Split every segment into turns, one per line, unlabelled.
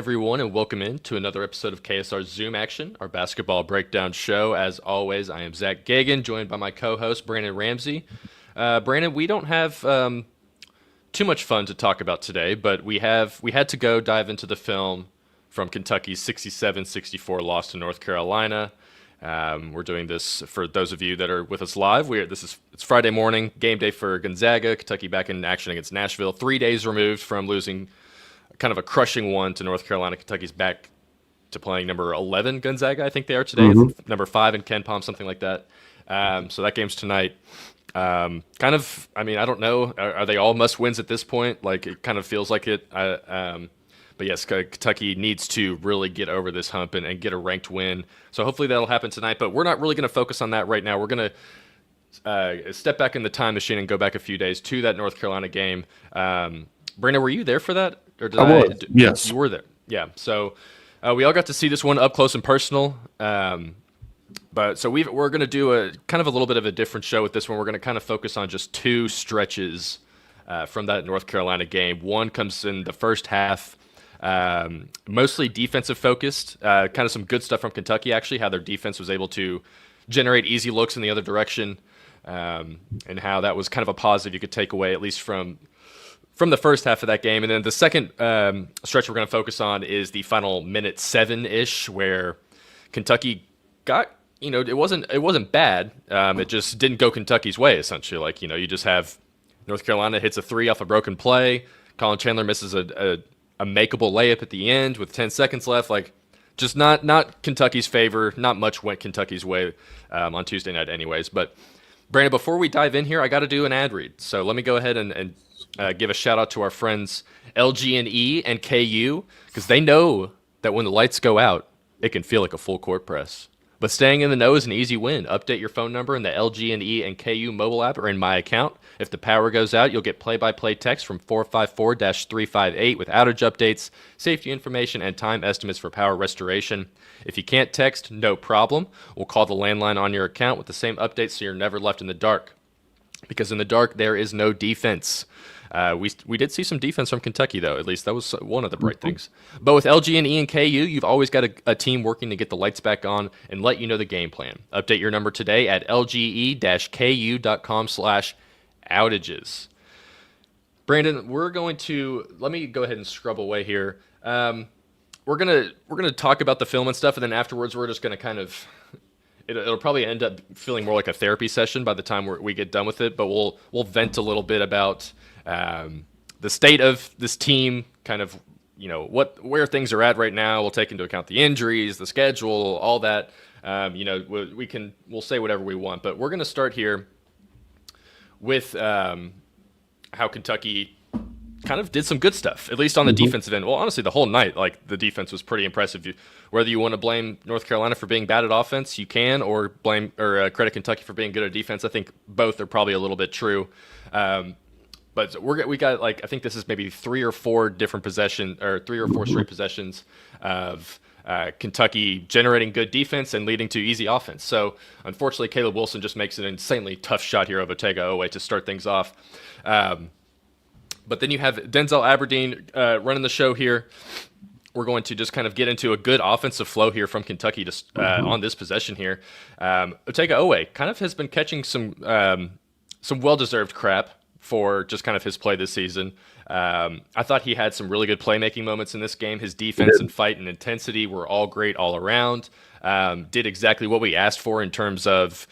everyone, and welcome in to another episode of KSR Zoom Action, our basketball breakdown show. As always, I am Zach Gagan, joined by my co-host Brandon Ramsey. Brandon, we don't have too much fun to talk about today, but we had to go dive into the film from Kentucky's 67-64 loss to North Carolina. We're doing this for those of you that are with us live. It's Friday morning, game day for Gonzaga. Kentucky back in action against Nashville, 3 days removed from losing kind of a crushing one to North Carolina. Kentucky's back to playing number 11 Gonzaga, I think they are today. Number 5 in Ken Palm, something like that. So that game's tonight. I don't know. Are they all must wins at this point? Like, it kind of feels like it. But yes, Kentucky needs to really get over this hump and get a ranked win. So hopefully that'll happen tonight. But we're not really going to focus on that right now. We're going to step back in the time machine and go back a few days to that North Carolina game. Brandon, were you there for that? Or did
I was. Yes.
You were there. Yeah. So we all got to see this one up close and personal. But we're going to do a kind of a little bit of a different show with this one. We're going to kind of focus on just two stretches from that North Carolina game. One comes in the first half, mostly defensive focused, kind of some good stuff from Kentucky, actually, how their defense was able to generate easy looks in the other direction, and how that was kind of a positive you could take away, at least from the first half of that game. And then the second stretch we're going to focus on is the final minute 7-ish, where Kentucky got, it wasn't bad. It just didn't go Kentucky's way, essentially. Like, you just have North Carolina hits a three off a broken play. Colin Chandler misses a makeable layup at the end with 10 seconds left. Like, just not Kentucky's favor. Not much went Kentucky's way on Tuesday night anyways. But, Brandon, before we dive in here, I got to do an ad read. So let me go ahead and give a shout out to our friends LG&E and KU, because they know that when the lights go out, it can feel like a full court press. But staying in the know is an easy win. Update your phone number in the LG&E and KU mobile app or in My Account. If the power goes out, you'll get play-by-play text from 454-358 with outage updates, safety information, and time estimates for power restoration. If you can't text, no problem. We'll call the landline on your account with the same updates so you're never left in the dark. Because in the dark, there is no defense. We did see some defense from Kentucky, though. At least that was one of the bright things. But with LG&E and KU, you've always got a team working to get the lights back on and let you know the game plan. Update your number today at lge-ku.com/outages. Brandon, let me go ahead and scrub away here. We're gonna talk about the film and stuff, and then afterwards we're just gonna kind of. It'll probably end up feeling more like a therapy session by the time we get done with it, but we'll vent a little bit about the state of this team, kind of, where things are at right now. We'll take into account the injuries, the schedule, all that. We'll say whatever we want, but we're going to start here with how Kentucky kind of did some good stuff, at least on the defensive end. Well, honestly, the whole night, like, the defense was pretty impressive. Whether you want to blame North Carolina for being bad at offense, you can, or credit Kentucky for being good at defense. I think both are probably a little bit true. But we got, like, I think this is maybe 3 or 4 different three or four straight possessions of Kentucky generating good defense and leading to easy offense. So unfortunately, Caleb Wilson just makes an insanely tough shot here of Otega-Oweh to start things off. But then you have Denzel Aberdeen running the show here. We're going to just kind of get into a good offensive flow here from Kentucky on this possession here. Otega-Oweh kind of has been catching some well-deserved crap for just kind of his play this season. I thought he had some really good playmaking moments in this game. His defense and fight and intensity were all great all around. Did exactly what we asked for in terms of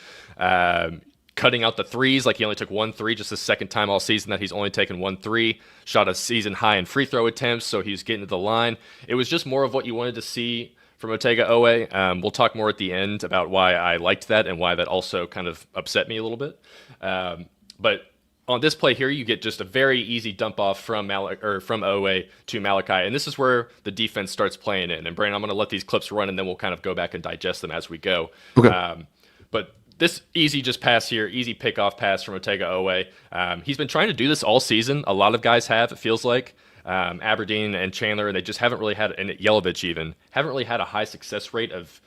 cutting out the threes. Like, he only took 1 3, just the second time all season that he's only taken 1 3. Shot a season high in free throw attempts, so he's getting to the line. It was just more of what you wanted to see from Otega-Oweh. We'll talk more at the end about why I liked that and why that also kind of upset me a little bit. But on this play here, you get just a very easy dump off from Oweh to Malachi, and this is where the defense starts playing in. And Brandon, I'm going to let these clips run, and then we'll kind of go back and digest them as we go.
Okay.
But this easy pass here, easy pickoff pass from Otega-Oweh. He's been trying to do this all season. A lot of guys have, it feels like. Aberdeen and Chandler, and they just haven't really had, and Yelovich even, haven't really had a high success rate of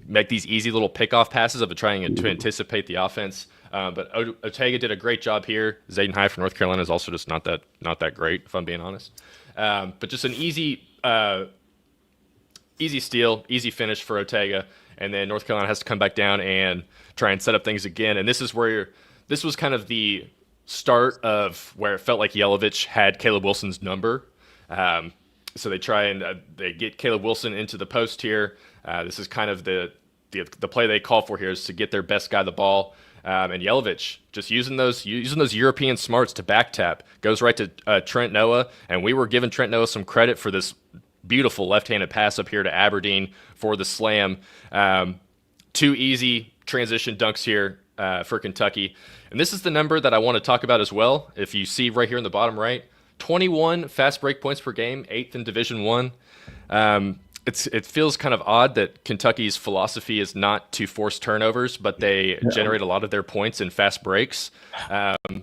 make these easy little pickoff passes of trying to anticipate the offense. But Otega did a great job here. Zayden High from North Carolina is also just not that great, if I'm being honest. But just an easy uh, easy steal, easy finish for Ortega, and then North Carolina has to come back down and try and set up things again. And this is where this was kind of the start of where it felt like Yelovich had Caleb Wilson's number. So they try and they get Caleb Wilson into the post here. This is kind of the play they call for here is to get their best guy the ball. And Yelovich just using those European smarts to back tap goes right to Trent Noah, and we were giving Trent Noah some credit for this beautiful left-handed pass up here to Aberdeen for the slam. Two easy transition dunks here for Kentucky, and this is the number that I want to talk about as well. If you see right here in the bottom right, 21 fast break points per game, 8th in Division One. It feels kind of odd that Kentucky's philosophy is not to force turnovers, but they generate a lot of their points in fast breaks.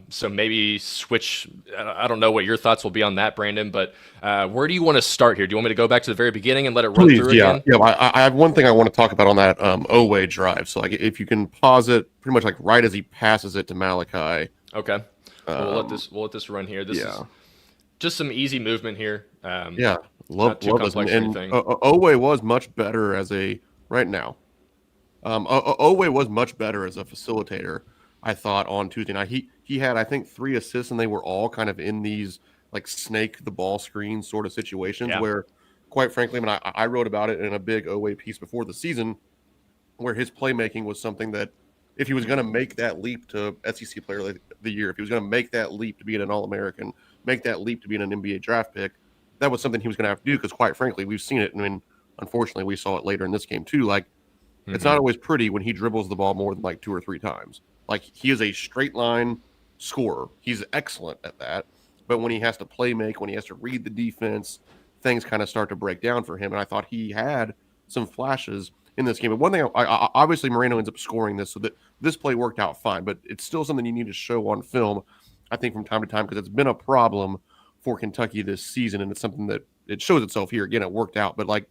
So maybe switch. I don't know what your thoughts will be on that, Brandon, but where do you want to start here? Do you want me to go back to the very beginning and let it run through again?
Yeah. I have one thing I want to talk about on that Oweh drive. So like, if you can pause it pretty much like right as he passes it to Malachi.
Okay. We'll let this run here. This is just some easy movement here.
Love this. And Oweh was much better as a right now. Oweh was much better as a facilitator, I thought, on Tuesday night. He had, I think, 3 assists, and they were all kind of in these like snake the ball screen sort of situations where, quite frankly, I mean, I wrote about it in a big Oweh piece before the season, where his playmaking was something that if he was going to make that leap to SEC Player of the Year, if he was going to make that leap to being an All-American, make that leap to being an NBA draft pick, that was something he was going to have to do because, quite frankly, we've seen it. I mean, unfortunately, we saw it later in this game, too. Like, it's not always pretty when he dribbles the ball more than, like, 2 or 3 times. Like, he is a straight-line scorer. He's excellent at that. But when he has to play make, when he has to read the defense, things kind of start to break down for him. And I thought he had some flashes in this game. But one thing, obviously, Moreno ends up scoring this, so that this play worked out fine. But it's still something you need to show on film, I think, from time to time, because it's been a problem for Kentucky this season, and it's something that it shows itself here. Again, it worked out, but like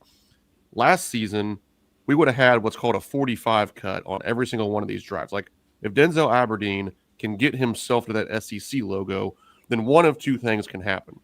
last season, we would have had what's called a 45 cut on every single one of these drives. Like if Denzel Aberdeen can get himself to that SEC logo, then one of 2 things can happen.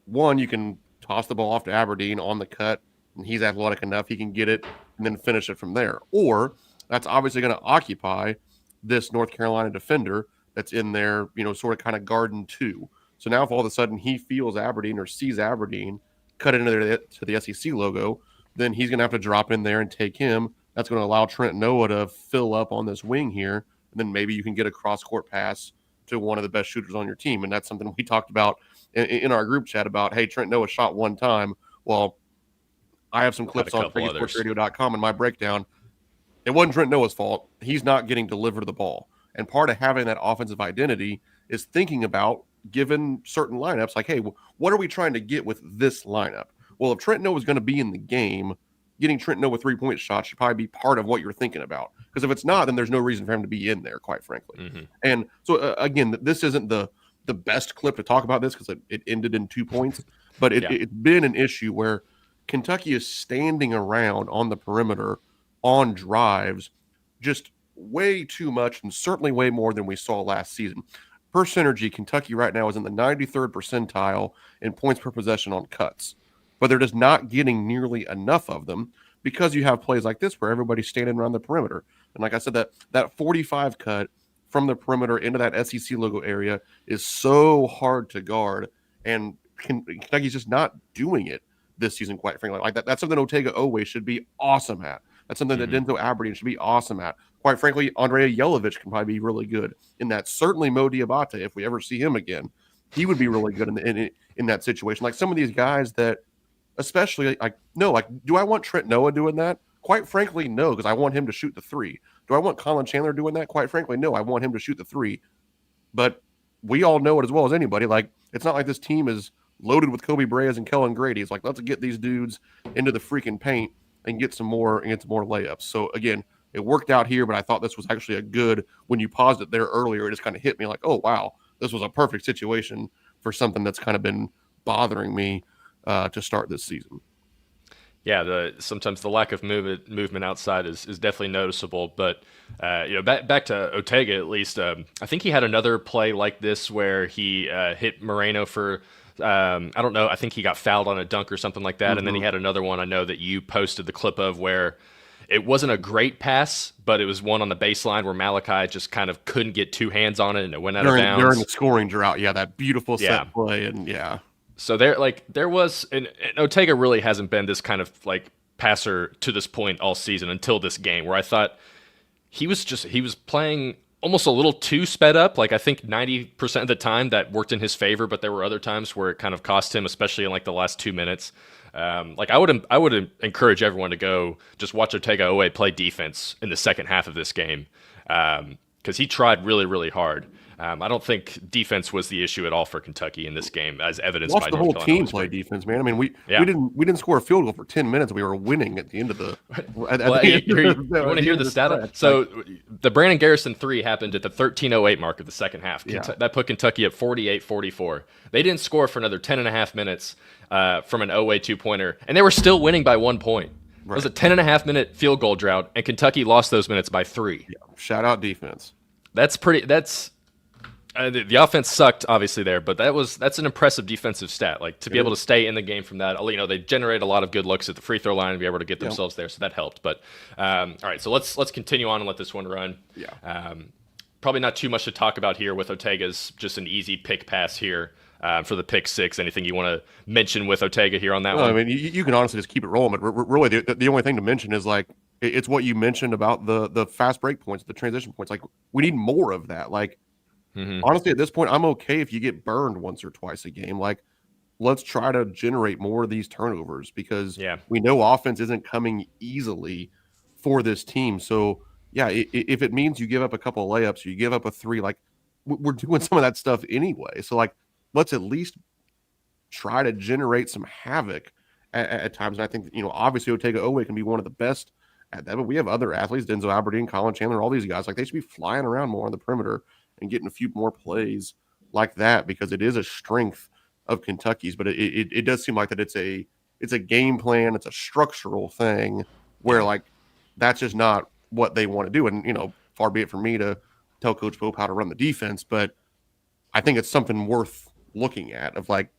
One, you can toss the ball off to Aberdeen on the cut, and he's athletic enough, he can get it and then finish it from there. Or that's obviously going to occupy this North Carolina defender that's in there, sort of kind of guarding 2. So now if all of a sudden he feels Aberdeen or sees Aberdeen cut into the SEC logo, then he's going to have to drop in there and take him. That's going to allow Trent Noah to fill up on this wing here. And then maybe you can get a cross-court pass to one of the best shooters on your team. And that's something we talked about in our group chat about, hey, Trent Noah shot 1 time. Well, I have some clips on PreggySportsRadio.com in my breakdown. It wasn't Trent Noah's fault. He's not getting delivered the ball. And part of having that offensive identity is thinking about, given certain lineups, like, hey, what are we trying to get with this lineup? Well, if Trent Noah is going to be in the game, getting Trent Noah 3-point shots should probably be part of what you're thinking about. Because if it's not, then there's no reason for him to be in there, quite frankly. And so, again, this isn't the best clip to talk about this because it ended in 2 points. But it's been an issue where Kentucky is standing around on the perimeter on drives just way too much, and certainly way more than we saw last season. Per synergy, Kentucky right now is in the 93rd percentile in points per possession on cuts. But they're just not getting nearly enough of them because you have plays like this where everybody's standing around the perimeter. And like I said, that 45 cut from the perimeter into that SEC logo area is so hard to guard. And Kentucky's just not doing it this season, quite frankly. Like that's something Ortega Oweh should be awesome at. That's something that Denzel Aberdeen should be awesome at. Quite frankly, Andrea Yelovich can probably be really good in that. Certainly Mo Diabate, if we ever see him again, he would be really good in that situation. Like some of these guys that, especially, do I want Trent Noah doing that? Quite frankly, no, because I want him to shoot the 3. Do I want Colin Chandler doing that? Quite frankly, no, I want him to shoot the 3. But we all know it as well as anybody. Like, it's not like this team is loaded with Kobe Bryant and Kellen Grady. It's like, let's get these dudes into the freaking paint and get some more layups. So again, it worked out here, but I thought this was actually a good, when you paused it there earlier, it just kind of hit me like, oh, wow, this was a perfect situation for something that's kind of been bothering me to start this season.
Yeah, sometimes the lack of movement outside is definitely noticeable. But back to Ortega at least. I think he had another play like this where he hit Moreno for I don't know. I think he got fouled on a dunk or something like that.
Mm-hmm.
And then he had another one I know that you posted the clip of where it wasn't a great pass, but it was one on the baseline where Malachi just kind of couldn't get two hands on it and it went out of bounds.
During the scoring drought, yeah, that beautiful set play, and yeah.
So there was, and Ortega really hasn't been this kind of like passer to this point all season until this game, where I thought he was playing almost a little too sped up. Like I think 90% of the time that worked in his favor, but there were other times where it kind of cost him, especially in like the last 2 minutes. Like I would encourage everyone to go just watch Ortega Oweh play defense in the second half of this game, because he tried really, really hard. I don't think defense was the issue at all for Kentucky in this game, as evidenced by
the whole team play defense, man. I mean, we didn't score a field goal for 10 minutes. We were winning at the end of the.
You want to hear the stat? So the Brandon Garrison 3 happened at the 13:08 mark of the second half. That put Kentucky at 48-44. They didn't score for another 10.5 minutes from an Oweh 2-pointer, and they were still winning by 1 point. Right. It was a 10.5-minute field goal drought, and Kentucky lost those minutes by 3. Yeah.
Shout out defense.
That's the offense sucked, obviously, there, but that's an impressive defensive stat. Like to be able to stay in the game from that, they generate a lot of good looks at the free throw line and be able to get themselves there, so that helped. But all right, so let's continue on and let this one run.
Yeah.
Probably not too much to talk about here with Ortega's just an easy pick pass here for the pick 6. Anything you want to mention with Ortega here on that one?
I mean, you can honestly just keep it rolling, but really the only thing to mention is like it's what you mentioned about the fast break points, the transition points. Like we need more of that. Like. Mm-hmm. Honestly, at this point, I'm okay if you get burned once or twice a game. Like, let's try to generate more of these turnovers because we know offense isn't coming easily for this team. So, if it means you give up a couple of layups, you give up a 3, like, we're doing some of that stuff anyway. So, like, let's at least try to generate some havoc at times. And I think, obviously Ortega Oweh can be one of the best at that, but we have other athletes, Denzel Aberdeen, Colin Chandler, all these guys. Like, they should be flying around more on the perimeter and getting a few more plays like that because it is a strength of Kentucky's, but it does seem like that it's a game plan, it's a structural thing where like that's just not what they want to do. And far be it from me to tell Coach Pope how to run the defense, but I think it's something worth looking at of like,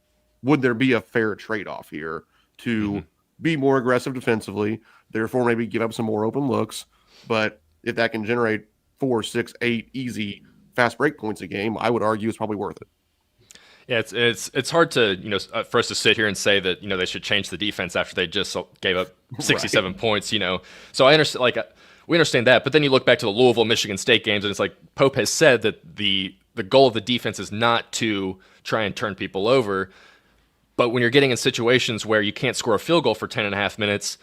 would there be a fair trade-off here to be more aggressive defensively, therefore maybe give up some more open looks, but if that can generate 4, 6, 8 easy fast break points a game, I would argue it's probably worth it.
Yeah, it's hard to for us to sit here and say that they should change the defense after they just gave up 67 points. So I understand, like we understand that, but then you look back to the Louisville Michigan State games, and it's like Pope has said that the goal of the defense is not to try and turn people over, but when you're getting in situations where you can't score a field goal for 10.5 minutes,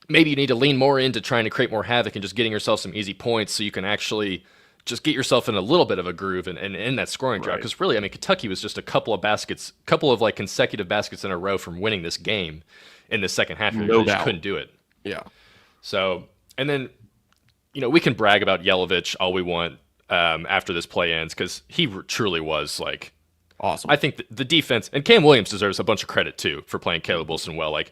maybe you need to lean more into trying to create more havoc and just getting yourself some easy points so you can actually just get yourself in a little bit of a groove and in that scoring drought. Because really, I mean, Kentucky was just a couple of like consecutive baskets in a row from winning this game in the second half. They just couldn't do it.
Yeah.
So, and then, we can brag about Yelovich all we want after this play ends because he truly was like
awesome.
I think the defense, and Cam Williams deserves a bunch of credit too for playing Caleb Wilson well. Like,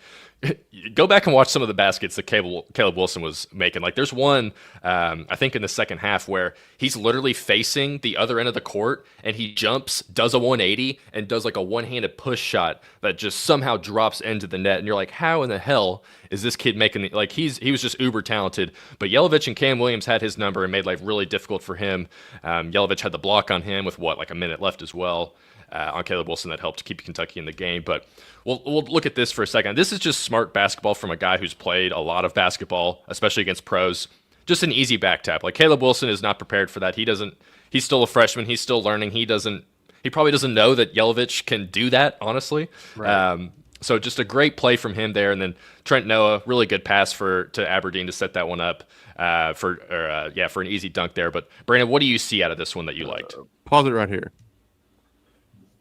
go back and watch some of the baskets that Caleb Wilson was making. Like, there's one, I think in the second half where he's literally facing the other end of the court and he jumps, does a 180, and does like a one-handed push shot that just somehow drops into the net. And you're like, how in the hell is this kid making like he was just uber talented. But Yelovich and Cam Williams had his number and made life really difficult for him. Yelovich had the block on him with like a minute left as well. On Caleb Wilson that helped keep Kentucky in the game. But we'll look at this for a second. This is just smart basketball from a guy who's played a lot of basketball, especially against pros. Just an easy back tap. Like, Caleb Wilson is not prepared for that. He's still a freshman. He's still learning. He probably doesn't know that Yelovich can do that, honestly. Right. So just a great play from him there. And then Trent Noah, really good pass to Aberdeen to set that one up for an easy dunk there. But Brandon, what do you see out of this one that you liked?
Pause it right here.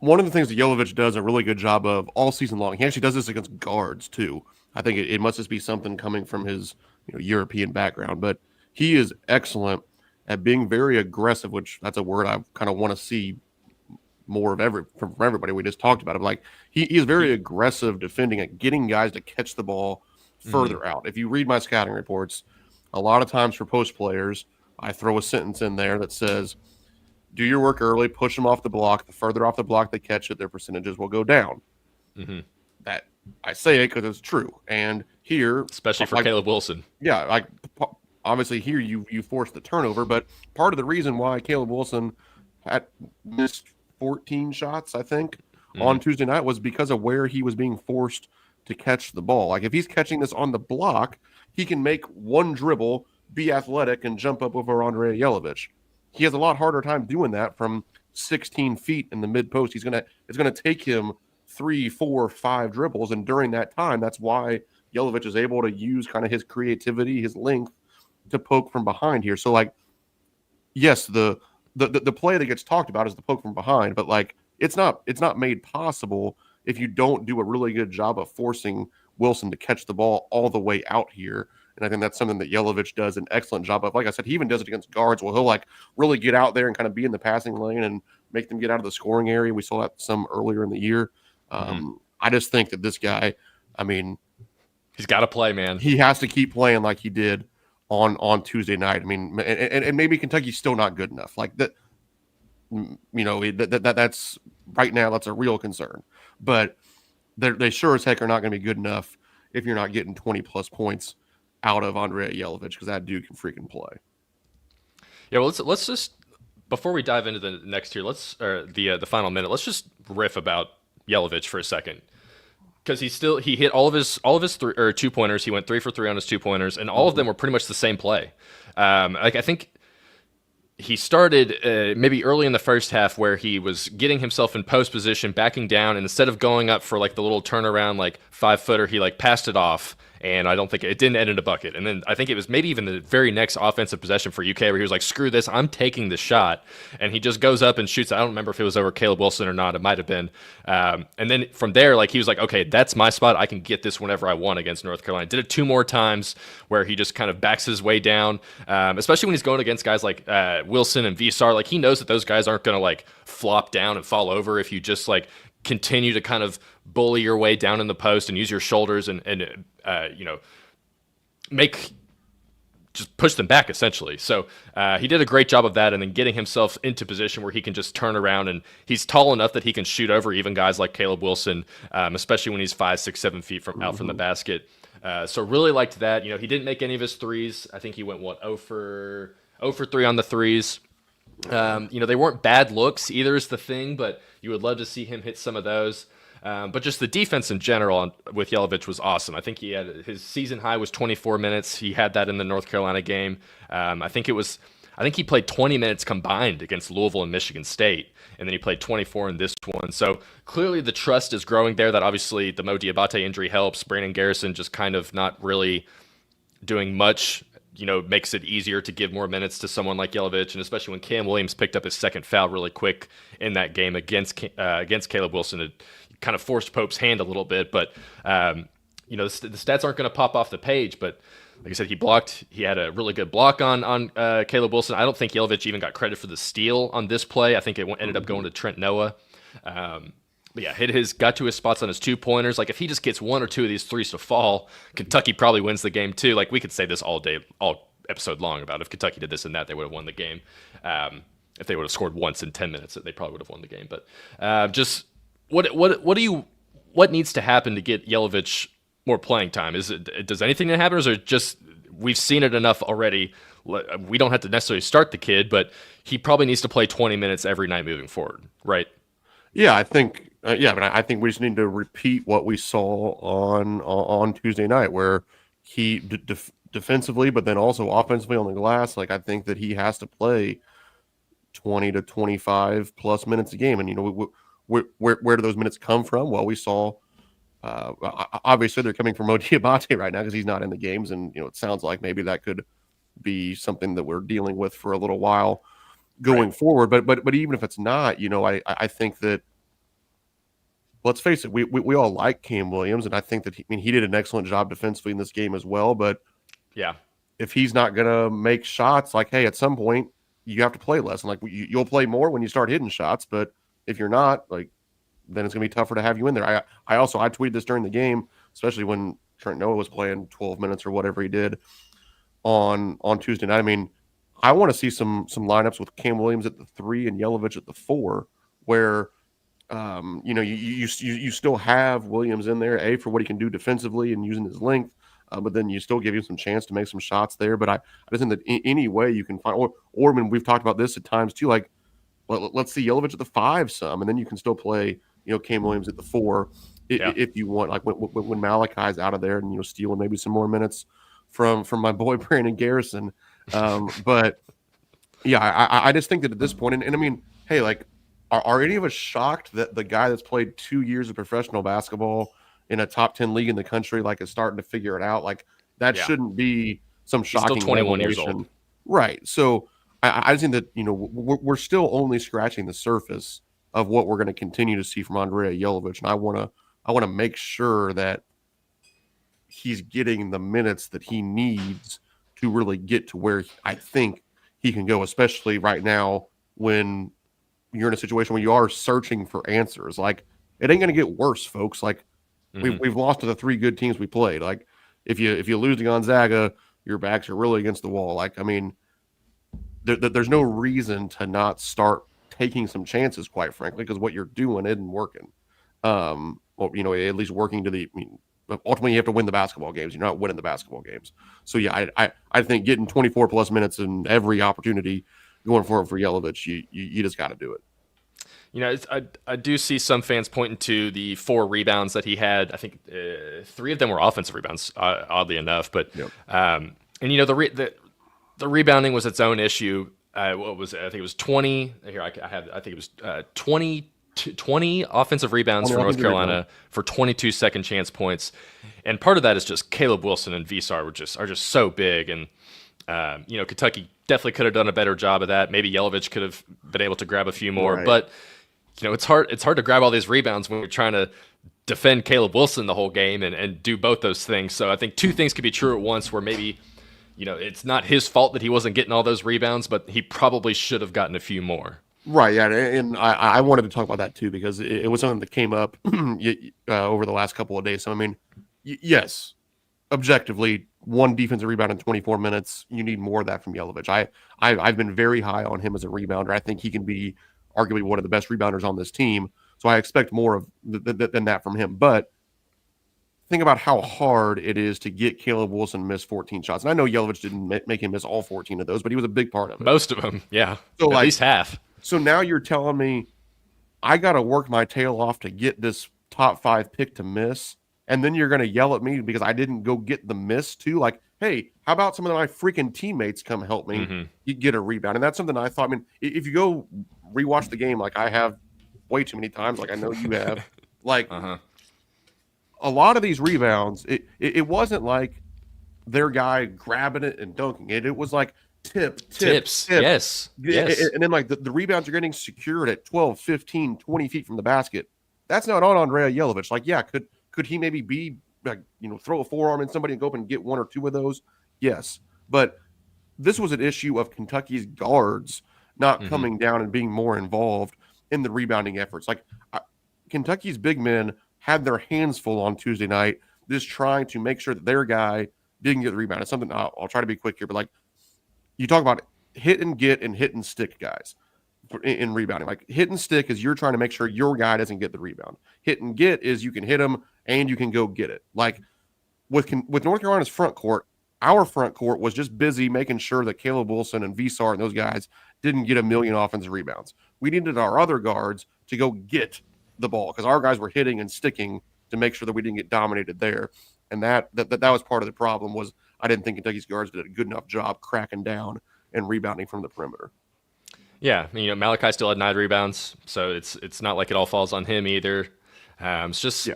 One of the things that Yelovich does a really good job of all season long, he actually does this against guards too. I think it must just be something coming from his European background, but he is excellent at being very aggressive, which that's a word I kind of want to see more of from everybody. We just talked about it. Like he is very aggressive defending at getting guys to catch the ball further out. If you read my scouting reports, a lot of times for post players, I throw a sentence in there that says, do your work early, push them off the block. The further off the block they catch it, their percentages will go down. That I say it because it's true. And here,
especially for Caleb Wilson.
Yeah, like obviously here you force the turnover, but part of the reason why Caleb Wilson had missed 14 shots, I think, on Tuesday night was because of where he was being forced to catch the ball. Like if he's catching this on the block, he can make one dribble, be athletic, and jump up over Andrei Yelovich. He has a lot harder time doing that from 16 feet in the mid post. It's gonna take him 3, 4, 5 dribbles, and during that time, that's why Yelovich is able to use kind of his creativity, his length, to poke from behind here. So, like, yes, the play that gets talked about is the poke from behind, but like it's not made possible if you don't do a really good job of forcing Wilson to catch the ball all the way out here. And I think that's something that Yelovich does an excellent job of. Like I said, he even does it against guards where he'll like really get out there and kind of be in the passing lane and make them get out of the scoring area. We saw that some earlier in the year. I just think that this guy, I mean,
he's got to play, man.
He has to keep playing like he did on Tuesday night. I mean, and maybe Kentucky's still not good enough. Like that, you know, that's right now, that's a real concern. But they sure as heck are not going to be good enough if you're not getting 20 plus points out of Andrei Yelovich, because that dude can freaking play.
Yeah, well, let's just, before we dive into the next tier, the final minute, let's just riff about Yelovich for a second, because he hit all of his 2-pointers. He went 3 for 3 on his 2-pointers, and all of them were pretty much the same play. Like I think he started maybe early in the first half where he was getting himself in post position, backing down, and instead of going up for like the little turnaround like 5-footer, he like passed it off. And I don't think it didn't end in a bucket. And then I think it was maybe even the very next offensive possession for UK where he was like, screw this, I'm taking the shot. And he just goes up and shoots. I don't remember if it was over Caleb Wilson or not. It might have been. And then from there, like he was like, okay, that's my spot. I can get this whenever I want against North Carolina. Did it 2 more times where he just kind of backs his way down, especially when he's going against guys like Wilson and Visar. Like he knows that those guys aren't going to like flop down and fall over if you just like continue to kind of bully your way down in the post and use your shoulders and you know, just push them back essentially. So he did a great job of that, and then getting himself into position where he can just turn around, and he's tall enough that he can shoot over even guys like Caleb Wilson, especially when he's 5, 6, 7 feet out from the basket. So really liked that. You know, he didn't make any of his threes. I think he went 0 for 3 on the threes. You know, they weren't bad looks either is the thing, but you would love to see him hit some of those. But just the defense in general with Yelovich was awesome. I think he had his season high was 24 minutes. He had that in the North Carolina game. I think he played 20 minutes combined against Louisville and Michigan State, and then he played 24 in this one. So clearly the trust is growing there. That obviously the Mo Diabate injury helps. Brandon Garrison just kind of not really doing much, you know, makes it easier to give more minutes to someone like Yelovich, and especially when Cam Williams picked up his second foul really quick in that game against Caleb Wilson. It kind of forced Pope's hand a little bit, but you know, the stats aren't going to pop off the page. But like I said, he had a really good block on Caleb Wilson. I don't think Yelovich even got credit for the steal on this play. I think it ended up going to Trent Noah. But yeah, got to his spots on his 2-pointers. Like if he just gets 1 or 2 of these threes to fall, Kentucky probably wins the game too. Like we could say this all episode long about if Kentucky did this and that, they would have won the game. If they would have scored once in 10 minutes, they probably would have won the game. But just what needs to happen to get Yelovich more playing time? Does anything that happen, or is it just we've seen it enough already? We don't have to necessarily start the kid, but he probably needs to play 20 minutes every night moving forward, right?
Yeah, I think. But I think we just need to repeat what we saw on Tuesday night, where he defensively, but then also offensively on the glass. Like I think that he has to play 20 to 25 plus minutes a game, and you know, where do those minutes come from? Well, we saw. Obviously, they're coming from Mo Diabate right now because he's not in the games, and you know, it sounds like maybe that could be something that we're dealing with for a little while going forward. But even if it's not, you know, I think that. Let's face it, we all like Cam Williams, and I think that he did an excellent job defensively in this game as well. But
yeah,
if he's not gonna make shots, like hey, at some point you have to play less, and like you'll play more when you start hitting shots. But if you're not, like, then it's gonna be tougher to have you in there. I tweeted this during the game, especially when Trent Noah was playing 12 minutes or whatever he did on Tuesday night. I mean, I want to see some lineups with Cam Williams at the 3 and Yelovich at the 4, where you still have Williams in there, for what he can do defensively and using his length, but then you still give him some chance to make some shots there. But I just think that any way you can find, or when we've talked about this at times too, like let's see Yelovich at the 5 some, and then you can still play Cam Williams at the 4 if you want. Like when Malachi's out of there, and stealing maybe some more minutes from my boy Brandon Garrison. But yeah, I just think that at this point, and I mean, hey, like, are any of us shocked that the guy that's played 2 years of professional basketball in a top 10 league in the country, like, is starting to figure it out? Like, that shouldn't be some shocking.
He's still 21 years old.
Right. So I just think that, we're still only scratching the surface of what we're going to continue to see from Andrea Yelovich. And I want to make sure that he's getting the minutes that he needs to really get to where I think he can go, especially right now when you're in a situation where you are searching for answers. Like, it ain't going to get worse, folks. Like, we've lost to the 3 good teams we played. Like, if you lose to Gonzaga, your backs are really against the wall. Like, I mean, there's no reason to not start taking some chances, quite frankly, because what you're doing isn't working. Or, at least working to the, ultimately you have to win the basketball games. You're not winning the basketball games. So yeah, I think getting 24 plus minutes in every opportunity going forward for Yelovich, you just got to do it.
I do see some fans pointing to the 4 rebounds that he had. I think 3 of them were offensive rebounds, oddly enough. But
yep.
The rebounding was its own issue. What was it? I think it was 20. Here I think it was 20 offensive rebounds for North Carolina for 22 second chance points, and part of that is just Caleb Wilson and Visar are just so big, and Kentucky definitely could have done a better job of that. Maybe Yelovich could have been able to grab a few more, right. But it's hard to grab all these rebounds when you're trying to defend Caleb Wilson the whole game and do both those things. So I think 2 things could be true at once, where maybe it's not his fault that he wasn't getting all those rebounds, but he probably should have gotten a few more.
Right, yeah, and I wanted to talk about that too, because it was something that came up over the last couple of days. So, I mean, yes, objectively, 1 defensive rebound in 24 minutes, you need more of that from Yelovich. I've been very high on him as a rebounder. I think he can be arguably one of the best rebounders on this team, so I expect more of than that from him. But think about how hard it is to get Caleb Wilson to miss 14 shots. And I know Yelovich didn't make him miss all 14 of those, but he was a big part of it.
Most of them, yeah.
So
at least half.
So now you're telling me I got to work my tail off to get this top 5 pick to miss, and then you're going to yell at me because I didn't go get the miss too? Like, hey, how about some of my freaking teammates come help me get a rebound? And that's something I thought, if you go rewatch the game like I have way too many times, like I know you have, like a lot of these rebounds, it wasn't like their guy grabbing it and dunking it. It was like, tips.
Yes.
And then like the rebounds are getting secured at 12, 15, 20 feet from the basket. That's not on Andrea Yelovich. Like, yeah, could he maybe be like, throw a forearm in somebody and go up and get 1 or 2 of those? Yes. But this was an issue of Kentucky's guards not coming down and being more involved in the rebounding efforts. Like, Kentucky's big men had their hands full on Tuesday night, just trying to make sure that their guy didn't get the rebound. It's something I'll try to be quick here, but like, you talk about hit and get and hit and stick guys in rebounding. Like, hit and stick is you're trying to make sure your guy doesn't get the rebound. Hit and get is you can hit him and you can go get it. Like, with North Carolina's front court, our front court was just busy making sure that Caleb Wilson and Visar and those guys didn't get a million offensive rebounds. We needed our other guards to go get the ball because our guys were hitting and sticking to make sure that we didn't get dominated there. And that was part of the problem. Was I didn't think Kentucky's guards did a good enough job cracking down and rebounding from the perimeter.
Yeah, Malachi still had 9 rebounds, so it's not like it all falls on him either. It's just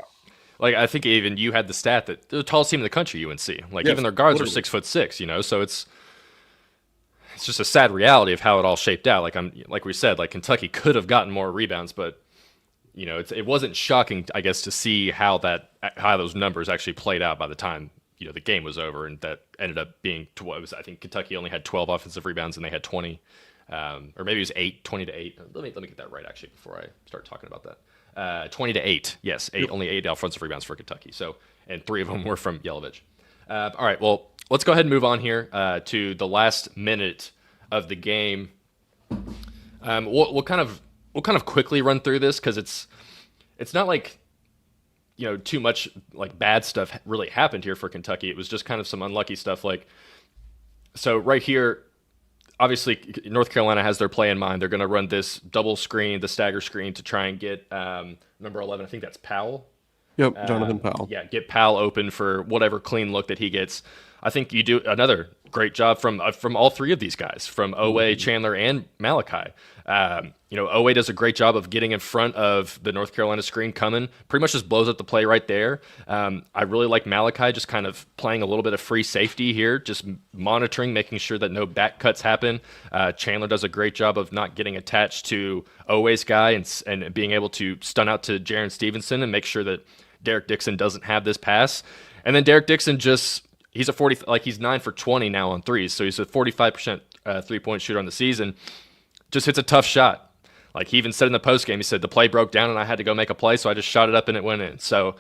like, I think even you had the stat that they're the tallest team in the country, UNC. Like, even their guards are 6'6", so it's just a sad reality of how it all shaped out. Like we said, like, Kentucky could have gotten more rebounds, but it wasn't shocking, I guess, to see how those numbers actually played out by the time the game was over, and that ended up being I think Kentucky only had 12 offensive rebounds and they had 20. or maybe it was 20-8. Let me get that right actually before I start talking about that. 20-8. Yes, only 8 offensive rebounds for Kentucky. So, and 3 of them were from Yelovich. All right, well, let's go ahead and move on here to the last minute of the game. We'll kind of quickly run through this because it's not like too much like bad stuff really happened here for Kentucky. It was just kind of some unlucky stuff. So right here, obviously North Carolina has their play in mind. They're going to run this double screen, the stagger screen, to try and get number 11. I think that's Powell.
Yep, Jonathan Powell.
Yeah, get Powell open for whatever clean look that he gets. I think you do another great job from all 3 of these guys, from Oweh, Chandler, and Malachi. Oweh does a great job of getting in front of the North Carolina screen coming, pretty much just blows up the play right there. I really like Malachi just kind of playing a little bit of free safety here, just monitoring, making sure that no back cuts happen. Chandler does a great job of not getting attached to Oweh's guy and being able to stun out to Jaren Stevenson and make sure that Derek Dixon doesn't have this pass. And then Derek Dixon he's a 40, he's 9 for 20 now on threes. So he's a 45% 3-point shooter on the season. Just hits a tough shot. Like he even said in the post game, he said the play broke down and I had to go make a play. So I just shot it up and it went in. So,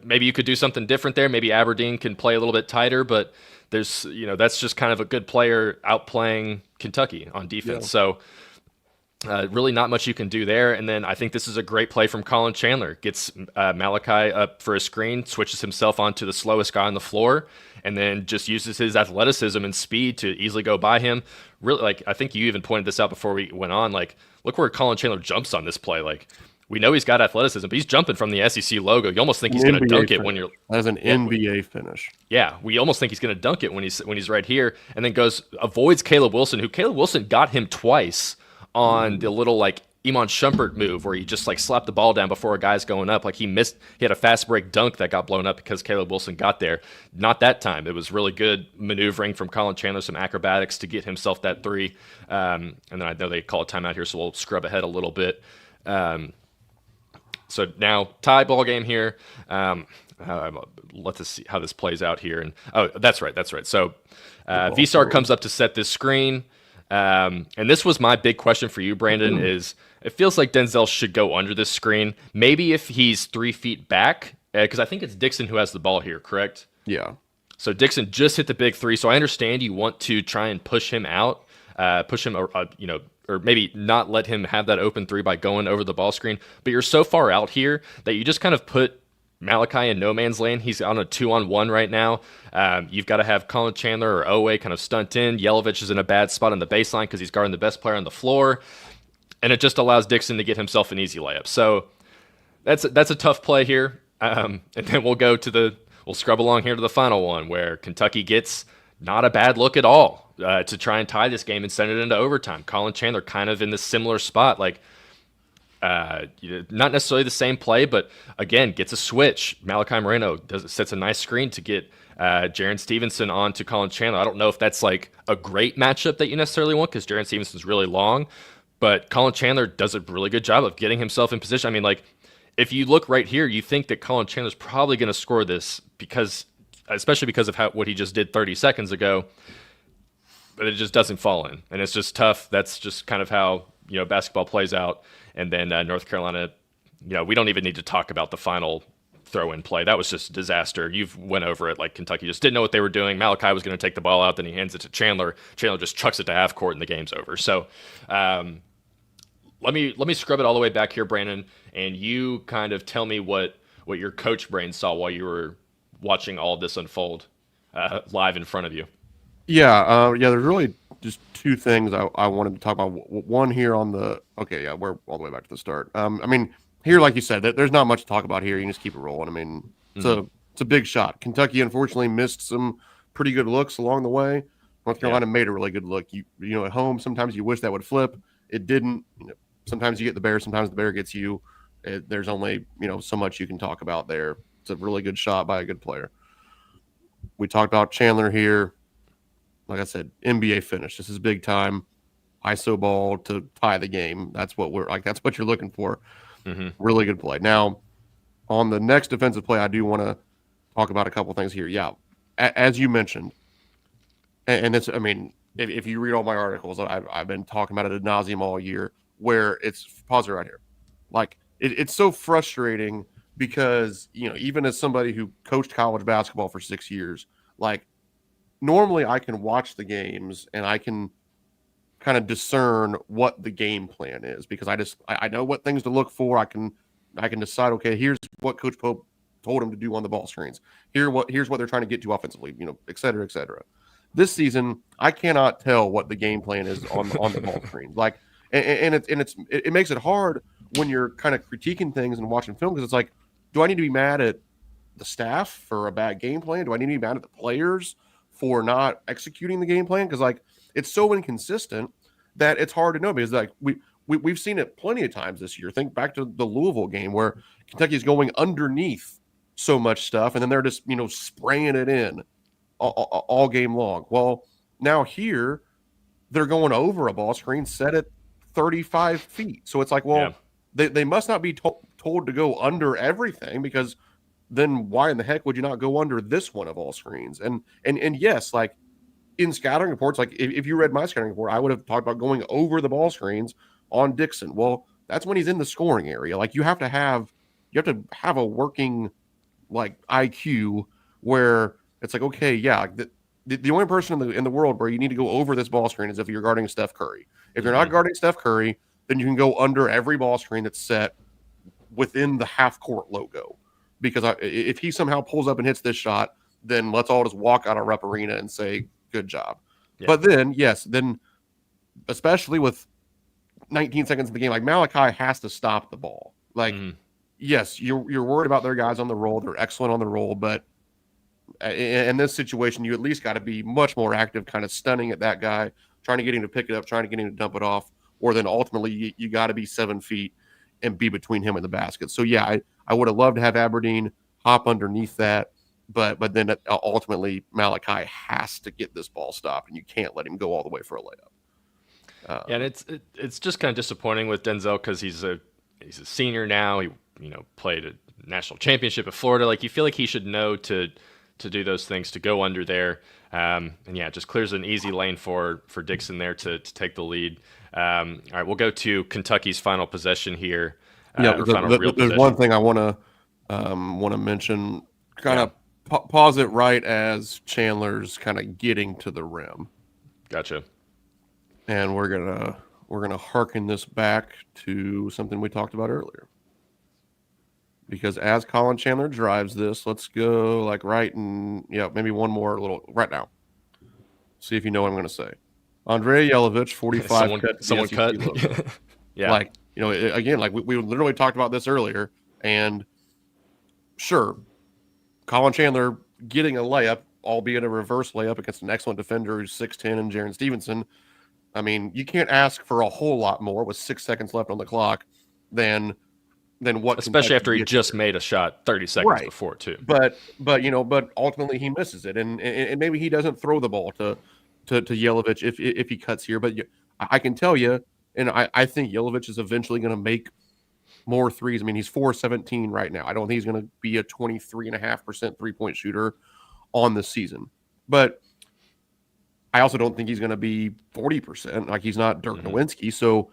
maybe you could do something different there. Maybe Aberdeen can play a little bit tighter, but there's, that's just kind of a good player outplaying Kentucky on defense. Yeah. So, really not much you can do there. And then I think this is a great play from Colin Chandler. Gets Malachi up for a screen, switches himself onto the slowest guy on the floor, and then just uses his athleticism and speed to easily go by him. Really, I think you even pointed this out before we went on. Look where Colin Chandler jumps on this play. We know he's got athleticism, but he's jumping from the SEC logo. You almost think he's going to dunk it when you're...
That's an NBA finish.
Yeah, we almost think he's going to dunk it when he's right here, and then avoids Caleb Wilson, who Caleb Wilson got him twice on the little Iman Shumpert move where he just slapped the ball down before a guy's going up. He had a fast break dunk that got blown up because Caleb Wilson got there. Not that time. It was really good maneuvering from Colin Chandler, some acrobatics to get himself that 3. And then I know they call a timeout here, so we'll scrub ahead a little bit. So now tie ball game here. Let's see how this plays out here. And that's right. So Vsar comes up to set this screen. And this was my big question for you, Brandon, is it feels like Denzel should go under this screen. Maybe if he's 3 feet back, because I think it's Dixon who has the ball here, correct?
Yeah.
So Dixon just hit the big 3. So I understand you want to try and push him out, or maybe not let him have that open 3 by going over the ball screen. But you're so far out here that you just kind of put Malachi in no man's land. He's on a 2-on-1 right now. You've got to have Colin Chandler or Oweh kind of stunt in. Yelovich is in a bad spot on the baseline because he's guarding the best player on the floor. And it just allows Dixon to get himself an easy layup. So that's a tough play here. And then we'll scrub along here to the final one where Kentucky gets not a bad look at all to try and tie this game and send it into overtime. Colin Chandler kind of in this similar spot, not necessarily the same play, but again, gets a switch. Malachi Moreno sets a nice screen to get Jaren Stevenson on to Colin Chandler. I don't know if that's a great matchup that you necessarily want because Jaren Stevenson's really long, but Colin Chandler does a really good job of getting himself in position. I mean, if you look right here, you think that Colin Chandler's probably going to score this especially because of what he just did 30 seconds ago, but it just doesn't fall in, and it's just tough. That's just kind of how basketball plays out. And then North Carolina, we don't even need to talk about the final throw-in play. That was just a disaster. You've went over it. Kentucky just didn't know what they were doing. Malachi was going to take the ball out, then he hands it to Chandler. Chandler just chucks it to half court, and the game's over. So let me scrub it all the way back here, Brandon, and you kind of tell me what your coach brain saw while you were watching all of this unfold live in front of you.
Yeah, there's really just 2 things I wanted to talk about. One here on we're all the way back to the start. Here, like you said, there's not much to talk about here. You can just keep it rolling. It's a big shot. Kentucky, unfortunately, missed some pretty good looks along the way. North Carolina made a really good look. At home, sometimes you wish that would flip. It didn't. Sometimes you get the bear, sometimes the bear gets you. There's only, so much you can talk about there. It's a really good shot by a good player. We talked about Chandler here. Like I said, NBA finish. This is big time. ISO ball to tie the game. That's what that's what you're looking for. Mm-hmm. Really good play. Now, on the next defensive play, I do want to talk about a couple things here. Yeah, as you mentioned, and it's, if you read all my articles, I've been talking about it ad nauseum all year, where it's pause it right here. Like it's so frustrating because, even as somebody who coached college basketball for 6 years, like normally I can watch the games and I can kind of discern what the game plan is because I know what things to look for. I can decide, okay, here's what Coach Pope told him to do on the ball screens. Here's what they're trying to get to offensively, et cetera, et cetera. This season, I cannot tell what the game plan is on the ball screens. Like, and it makes it hard when you're kind of critiquing things and watching film because it's like, do I need to be mad at the staff for a bad game plan? Do I need to be mad at the players for not executing the game plan? Because like it's so inconsistent that it's hard to know because like we've seen it plenty of times this year. Think back to the Louisville game where Kentucky's going underneath so much stuff and then they're just spraying it in all game long. Well, now here they're going over a ball screen set at 35 feet. So it's like, well, they must not be told to go under everything because then why in the heck would you not go under this one of all screens? And yes, like in scouting reports, like if you read my scouting report, I would have talked about going over the ball screens on Dixon. Well, that's when he's in the scoring area. Like you have to have a working like IQ where it's like, okay, yeah, the only person in the world where you need to go over this ball screen is if you're guarding Steph Curry. If you're not guarding Steph Curry, then you can go under every ball screen that's set within the half court logo. Because if he somehow pulls up and hits this shot, then let's all just walk out of Rupp Arena and say, good job. Yeah. But then, especially with 19 seconds in the game, like Malachi has to stop the ball. Like, yes, you're worried about their guys on the roll. They're excellent on the roll, but in this situation, you at least got to be much more active, kind of stunning at that guy, trying to get him to pick it up, trying to get him to dump it off, or then ultimately you got to be 7 feet and be between him and the basket. So yeah, I would have loved to have Aberdeen hop underneath that, but then ultimately Malachi has to get this ball stopped, and you can't let him go all the way for a layup.
And it's just kind of disappointing with Denzel because he's a senior now. He played a national championship at Florida. Like you feel like he should know to do those things, to go under there. And yeah, it just clears an easy lane for Dixon there to take the lead. All right, we'll go to Kentucky's final possession here.
There's one thing I want to mention. Kind of pause it right as Chandler's kind of getting to the rim.
Gotcha.
And we're gonna harken this back to something we talked about earlier. Because as Colin Chandler drives this, let's go like maybe one more little right now. See if you know what I'm going to say. Andrea Jelovich, 45.
Someone cut. Yeah.
Like, again, like we literally talked about this earlier. And sure, Colin Chandler getting a layup, albeit a reverse layup against an excellent defender who's 6'10" and Jaron Stevenson. I mean, you can't ask for a whole lot more with 6 seconds left on the clock than what,
especially after he just made a shot 30 seconds before too.
But ultimately he misses it, and maybe he doesn't throw the ball to Jelovich if he cuts here. But I can tell you, and I think Jelovich is eventually going to make more threes. I mean, he's 4-17 right now. I don't think he's going to be a 23.5% 3-point shooter on the season, but I also don't think he's going to be 40%. Like he's not Dirk Nowitzki, so.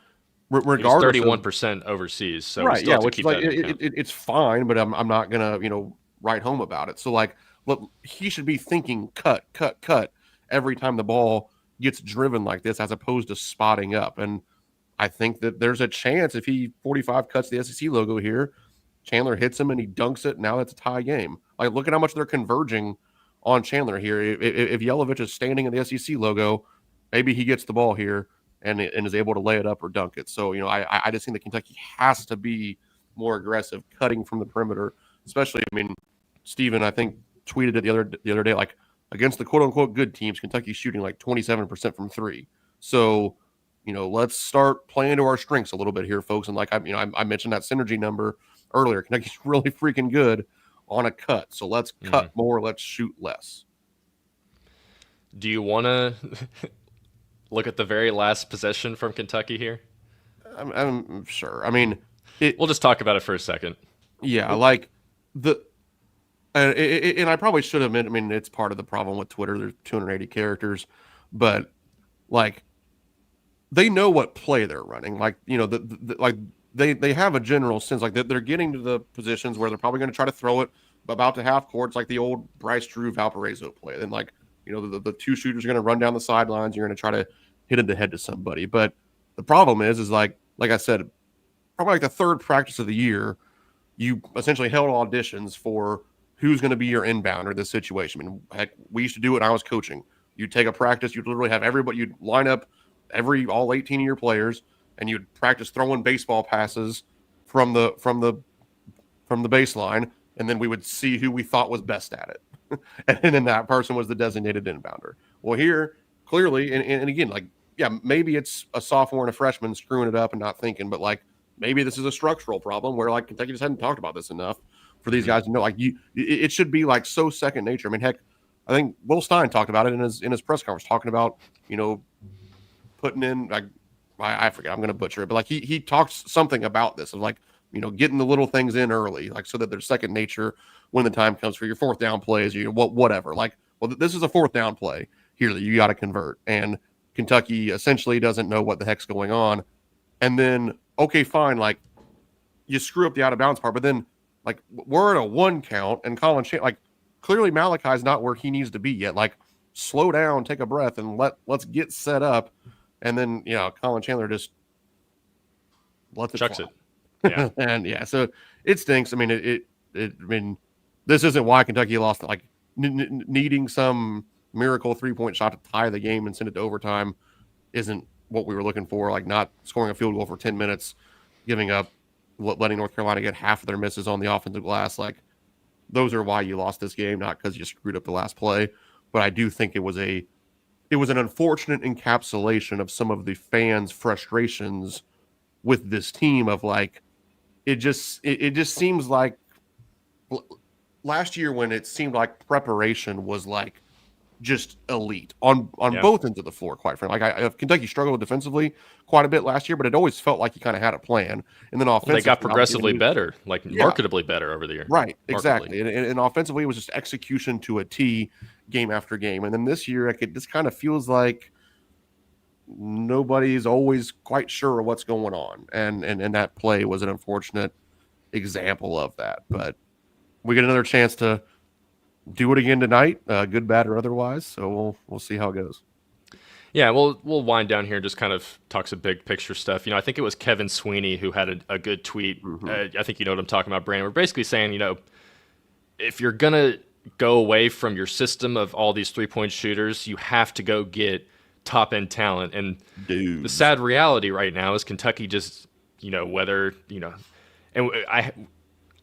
Regardless,
31% overseas, so
right, yeah, which like it's fine, but I'm not gonna write home about it. So like, look, he should be thinking cut every time the ball gets driven like this, as opposed to spotting up. And I think that there's a chance if he 45 cuts the SEC logo here, Chandler hits him and he dunks it. Now it's a tie game. Like look at how much they're converging on Chandler here. If Jelovich is standing in the SEC logo, maybe he gets the ball here and is able to lay it up or dunk it. So, I just think that Kentucky has to be more aggressive cutting from the perimeter, especially, I mean, Steven, I think, tweeted it the other day, like, against the quote-unquote good teams, Kentucky's shooting like 27% from three. So, let's start playing to our strengths a little bit here, folks. And like, I mentioned that synergy number earlier. Kentucky's really freaking good on a cut. So let's cut more, let's shoot less.
Do you want to look at the very last possession from Kentucky here?
I'm sure. I mean,
we'll just talk about it for a second.
Yeah, like and I probably should have. I mean, it's part of the problem with Twitter. There's 280 characters, but like they know what play they're running. Like, like they have a general sense, like they're getting to the positions where they're probably going to try to throw it about to half court. It's like the old Bryce Drew Valparaiso play. Then like, the two shooters are going to run down the sidelines. You're going to try to hit in the head to somebody. But the problem is like I said, probably like the third practice of the year, you essentially held auditions for who's going to be your inbounder in this situation. I mean, heck, we used to do it when I was coaching. You'd take a practice, you'd literally have everybody, you'd line up all 18 of your players, and you'd practice throwing baseball passes from the baseline, and then we would see who we thought was best at it. And then that person was the designated inbounder. Well, here, clearly, and again, like, yeah, maybe it's a sophomore and a freshman screwing it up and not thinking, but like maybe this is a structural problem where like Kentucky just hadn't talked about this enough for these guys to know. Like it should be like so second nature. I mean, heck, I think Will Stein talked about it in his press conference, talking about, putting in, like, I forget, I'm going to butcher it, but like he talked something about this of like, getting the little things in early, like so that they're second nature when the time comes for your fourth down plays, whatever. Like, well, this is a fourth down play here that you got to convert, and Kentucky essentially doesn't know what the heck's going on. And then, okay, fine, like you screw up the out of bounds part, but then like we're at a 1 count, and Colin like clearly Malachi's not where he needs to be yet. Like, slow down, take a breath, and let's get set up. And then, Colin Chandler just lets it
chucks
fly.
It. Yeah.
And yeah, so it stinks. I mean, I mean, this isn't why Kentucky lost. Like needing some miracle 3-point shot to tie the game and send it to overtime isn't what we were looking for. Like not scoring a field goal for 10 minutes, giving up, letting North Carolina get half of their misses on the offensive glass. Like those are why you lost this game, not because you screwed up the last play. But I do think it was an unfortunate encapsulation of some of the fans' frustrations with this team of like, it just seems like last year when it seemed like preparation was like just elite on both ends of the floor, quite frankly. Like Kentucky struggled defensively quite a bit last year, but it always felt like you kind of had a plan. And then offensively,
they got progressively better, like marketably better over the year.
Right, exactly. And offensively, it was just execution to a T, game after game. And then this year, it just kind of feels like nobody's always quite sure what's going on. And that play was an unfortunate example of that. But we get another chance to do it again tonight, good, bad, or otherwise. So we'll see how it goes.
Yeah, we'll wind down here and just kind of talk some big picture stuff. I think it was Kevin Sweeney who had a good tweet. Mm-hmm. I think you know what I'm talking about, Brandon. We're basically saying, if you're going to go away from your system of all these 3-point shooters, you have to go get top-end talent. And the sad reality right now is Kentucky just, and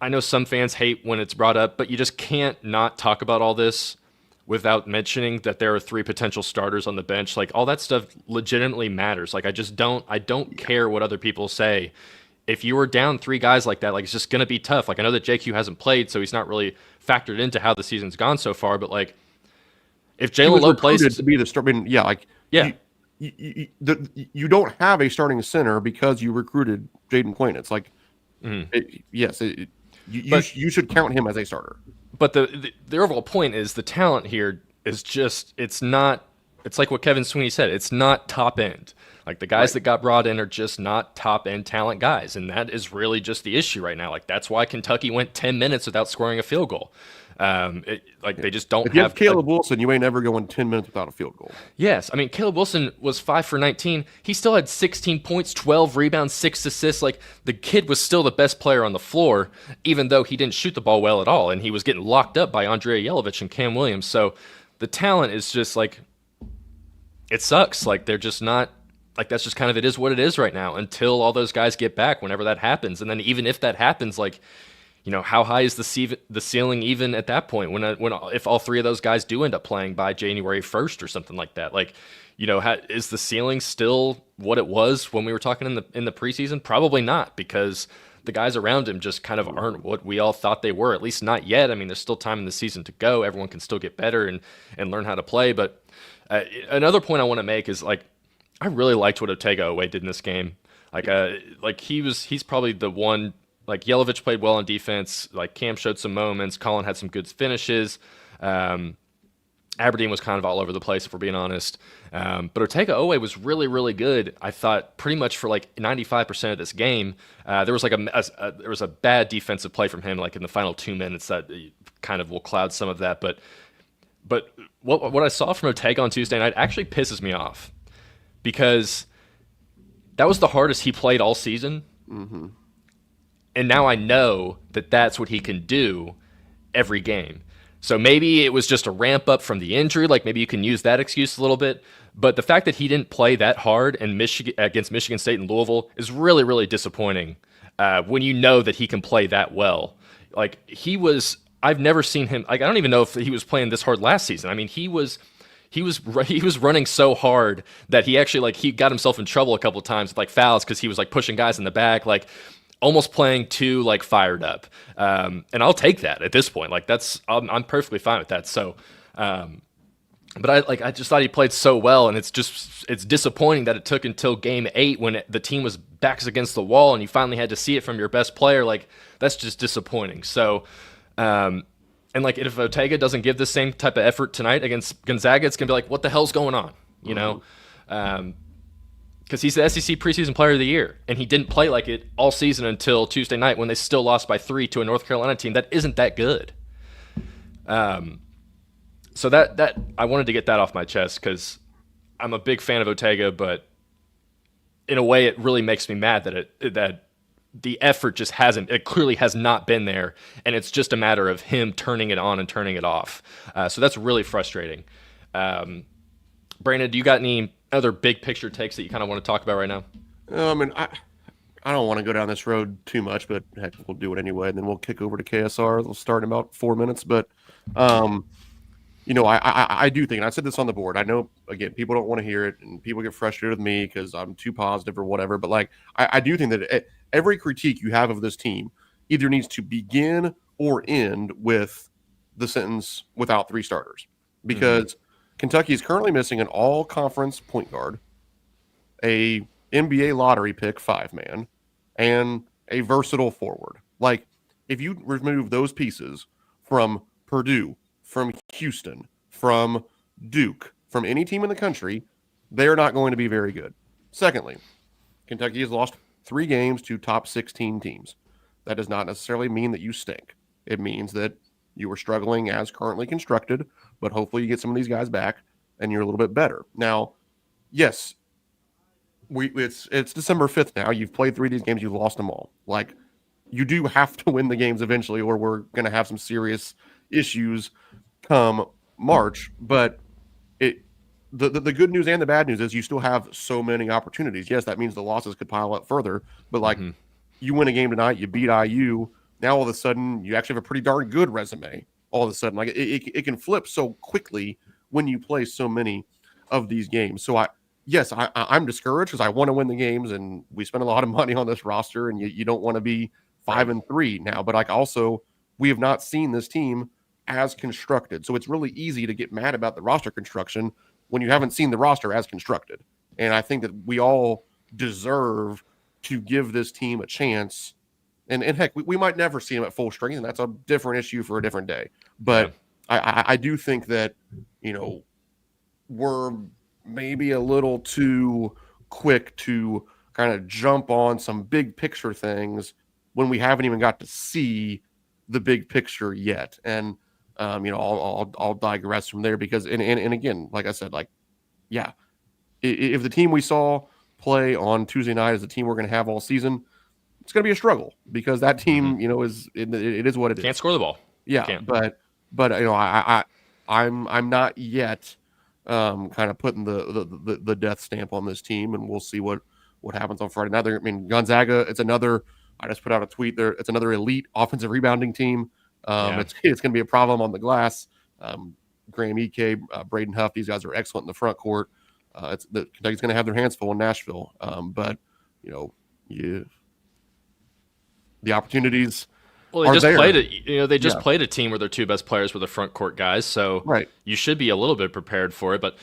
I know some fans hate when it's brought up, but you just can't not talk about all this without mentioning that there are 3 potential starters on the bench. Like, all that stuff legitimately matters. Like, I don't care what other people say. If you were down 3 guys like that, like, it's just going to be tough. Like, I know that JQ hasn't played, so he's not really factored into how the season's gone so far, but like, if Jalen Lowe plays
to be the starter, you don't have a starting center because you recruited Jaden Quinn. It's like, you should count him as a starter.
But the overall point is the talent here is just, it's like what Kevin Sweeney said. It's not top end. Like, the guys that got brought in are just not top end talent guys. And that is really just the issue right now. Like, that's why Kentucky went 10 minutes without scoring a field goal. They just don't have.
If you have Caleb Wilson, you ain't never going 10 minutes without a field goal.
Yes. I mean, Caleb Wilson was 5 for 19. He still had 16 points, 12 rebounds, 6 assists. Like, the kid was still the best player on the floor, even though he didn't shoot the ball well at all. And he was getting locked up by Andrea Yelovich and Cam Williams. So the talent is just like, it sucks. Like, they're just not, like, that's just kind of, it is what it is right now until all those guys get back, whenever that happens. And then even if that happens, like, how high is the ceiling even at that point if all 3 of those guys do end up playing by January 1st or something like that? Like, is the ceiling still what it was when we were talking in the preseason? Probably not, because the guys around him just kind of aren't what we all thought they were, at least not yet. I mean, there's still time in the season to go. Everyone can still get better and learn how to play. But another point I want to make is, like, I really liked what Otega Oweh did in this game. Like he's probably the one. Like, Yelovich played well on defense. Like, Cam showed some moments. Colin had some good finishes. Aberdeen was kind of all over the place, if we're being honest. But Otega-Oweh was really, really good. I thought pretty much for like 95% of this game. There was like there was a bad defensive play from him, like in the final 2 minutes that kind of will cloud some of that. But what I saw from Otega on Tuesday night actually pisses me off, because that was the hardest he played all season.
Mm-hmm.
And now I know that that's what he can do every game. So maybe it was just a ramp up from the injury. Like maybe you can use that excuse a little bit. But the fact that he didn't play that hard against Michigan State and Louisville is really, really disappointing when you know that he can play that well. Like I've never seen him. Like I don't even know if he was playing this hard last season. I mean, he was running so hard that he actually he got himself in trouble a couple of times with fouls because he was pushing guys in the back, almost playing too fired up. And I'll take that at this point. I'm perfectly fine with that. So, but I just thought he played so well, and it's disappointing that it took until game 8 when the team was backs against the wall and you finally had to see it from your best player. That's just disappointing. So, and if Otega doesn't give the same type of effort tonight against Gonzaga, it's gonna be what the hell's going on, you know? Because he's the SEC preseason player of the year, and he didn't play like it all season until Tuesday night when they still lost by 3 to a North Carolina team that isn't that good. So that I wanted to get that off my chest because I'm a big fan of Otega, but in a way it really makes me mad that the effort just clearly has not been there, and it's just a matter of him turning it on and turning it off. So that's really frustrating. Brandon, do you got any other big picture takes that you kind of want to talk about right now?
I mean, I don't want to go down this road too much, but heck, we'll do it anyway, and then we'll kick over to KSR. We'll start in about 4 minutes, but I do think, and I said this on the board, I know, again, people don't want to hear it, and people get frustrated with me because I'm too positive or whatever, but I do think that every critique you have of this team either needs to begin or end with the sentence "without 3 starters," because Kentucky is currently missing an all-conference point guard, a NBA lottery pick 5-man, and a versatile forward. If you remove those pieces from Purdue, from Houston, from Duke, from any team in the country, they're not going to be very good. Secondly, Kentucky has lost 3 games to top 16 teams. That does not necessarily mean that you stink. It means that you were struggling as currently constructed, but hopefully you get some of these guys back and you're a little bit better. Now, yes, it's December 5th now. You've played 3 of these games. You've lost them all. You do have to win the games eventually, or we're going to have some serious issues come March. But the good news and the bad news is you still have so many opportunities. Yes, that means the losses could pile up further, but you win a game tonight, you beat IU. Now all of a sudden you actually have a pretty darn good resume. All of a sudden, it can flip so quickly when you play so many of these games. So I'm discouraged because I want to win the games, and we spend a lot of money on this roster, and you don't want to be 5-3 now. But also, we have not seen this team as constructed, so it's really easy to get mad about the roster construction when you haven't seen the roster as constructed. And I think that we all deserve to give this team a chance. And heck, we might never see them at full strength, and that's a different issue for a different day. But I do think that, we're maybe a little too quick to kind of jump on some big picture things when we haven't even got to see the big picture yet. And, I'll digress from there because, and again, like I said, if the team we saw play on Tuesday night is the team we're going to have all season, it's going to be a struggle because that team, it is what it is.
Can't score the ball.
Yeah, but I'm not yet kind of putting the death stamp on this team, and we'll see what happens on Friday night. Gonzaga, it's another. I just put out a tweet there. It's another elite offensive rebounding team. It's going to be a problem on the glass. Graham Ike, Braden Huff, these guys are excellent in the front court. Kentucky's going to have their hands full in Nashville. But the opportunities.
Well, they just played a team where their 2 best players were the front court guys, so you should be a little bit prepared for it. But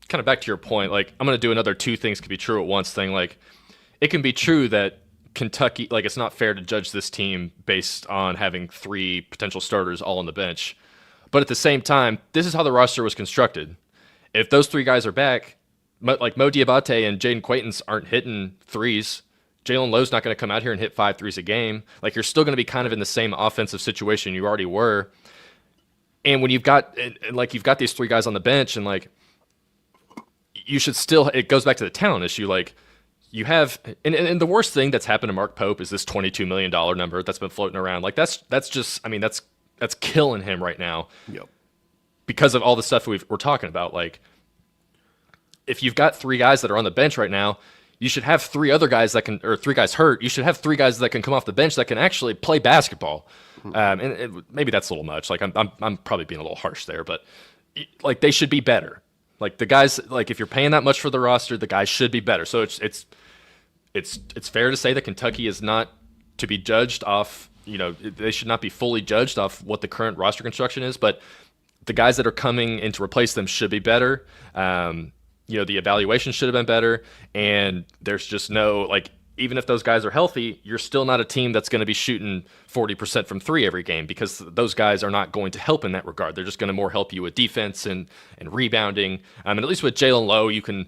kind of back to your point, I'm going to do another 2 things could be true at once thing. It can be true that Kentucky, it's not fair to judge this team based on having 3 potential starters all on the bench. But at the same time, this is how the roster was constructed. If those three guys are back, like Mo Diabate and Jaden Quaintance aren't hitting threes, Jalen Lowe's not going to come out here and hit 5 threes a game. Like, you're still going to be kind of in the same offensive situation you already were. And when you've got these three guys on the bench, and like, you should still, it goes back to the talent issue. Like, you have, and the worst thing that's happened to Mark Pope is this $22 million number that's been floating around. Like, that's just, I mean, that's killing him right now.
Yep.
Because of all the stuff we're talking about. Like, if you've got three guys that are on the bench right now, you should have three other guys that can, or three guys hurt. You should have three guys that can come off the bench that can actually play basketball. And maybe that's a little much. Like, I'm probably being a little harsh there, but like, they should be better. Like, the guys, like, if you're paying that much for the roster, the guys should be better. So it's fair to say that Kentucky is not to be judged off, they should not be fully judged off what the current roster construction is, but the guys that are coming in to replace them should be better. The evaluation should have been better, and there's just no, like, even if those guys are healthy, you're still not a team that's going to be shooting 40% from three every game, because those guys are not going to help in that regard. They're just going to more help you with defense and rebounding. And at least with Jalen Lowe, you can,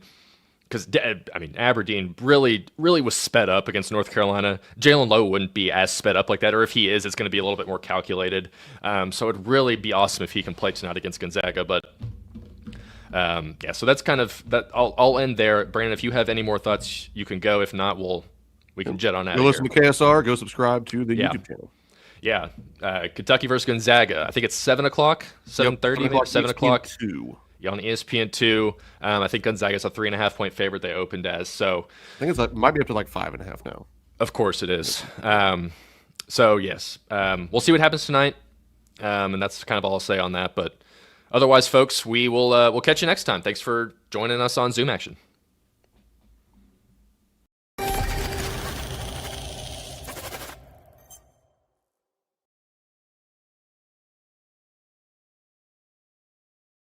because, I mean, Aberdeen really, really was sped up against North Carolina. Jalen Lowe wouldn't be as sped up like that, or if he is, it's going to be a little bit more calculated. So it'd really be awesome if he can play tonight against Gonzaga, but so that's kind of that. I'll end there. Brandon, if you have any more thoughts, you can go. If not, we can jet on out.
Go listen to KSR. Go subscribe to the YouTube channel.
Yeah, Kentucky versus Gonzaga. I think it's 7 o'clock, 7:30, maybe 7 o'clock. Yeah, on ESPN2. I think Gonzaga's a 3.5-point favorite. They opened as, so
I think it might be up to like 5.5 now.
Of course it is. So yes, we'll see what happens tonight, and that's kind of all I'll say on that. But otherwise, folks, we'll catch you next time. Thanks for joining us on Zoom Action.